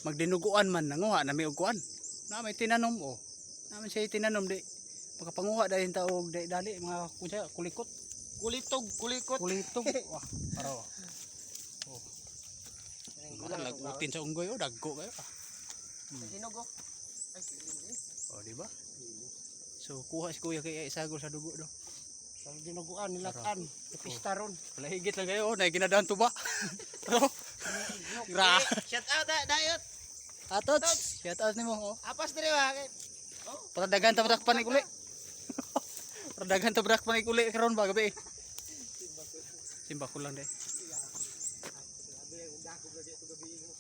magdinuguan man nanguha na may uguan. Na may tinanom namin siya tinanom di makapanguha dahil taog dali mga kunya kulikot. Kulitog. Kulitog. Wah, paro. Lagutin sa unggoy dagko kayo. Hinog Di ba? So kuha si kuya kay isagol sa dugo do. Sa dinuguan nilakan, pistaron. Wala higit lang kayo na ginadaan tuba. Pero Shout out dayot. Atots, shout out nimo Apas dire ba? Paradagan ta brak panik uli. Paradagan ta brak panik uli karon ba gabi. Simba ko lang deh.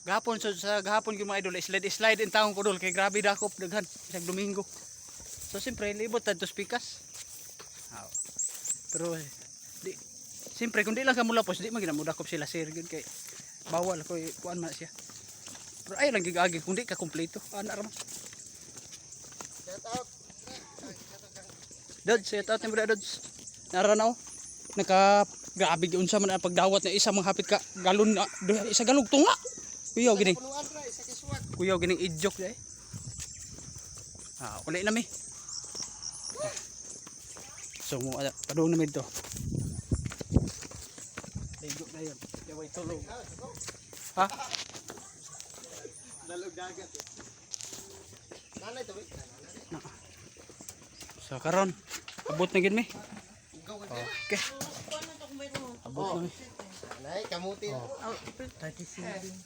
Gahapon sa gahapon gyud mga idol slide in taong kudol kay grabe dakop daghan isang Domingo. So siyempre libot tantos pikas. Pero di siyempre kung di lang ka mulapos di magina mo dakop sila sir gyud kay bawal ko kuan man siya. Pero ay lang gigagi kung di ka kompleto ana ra man. Shout out. Dod, shout out ni Bro Dods. Naranaw naka grabe gyud unsa man ang pagdawat na isa mga hapit ka galon isa galog tunga. Kuyaw gining. Kuyaw gining idyok dai. Uli na mi. So mo padung na mi to. Ligo na yon. Kaway tulog. Ha? Dalog dagat. Nanay to. So karon abot na gid mi. Okay. Abot na mi. Nanay kamutin.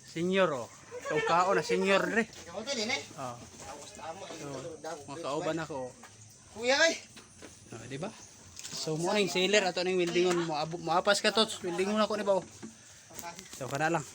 Senior Kao na senior dire. Kamutin din Makauban ako. Kuya ay. Di ba? So morning sailor ato ning weldingon mo apas ka to weldingon ako ni ba. So kana lang.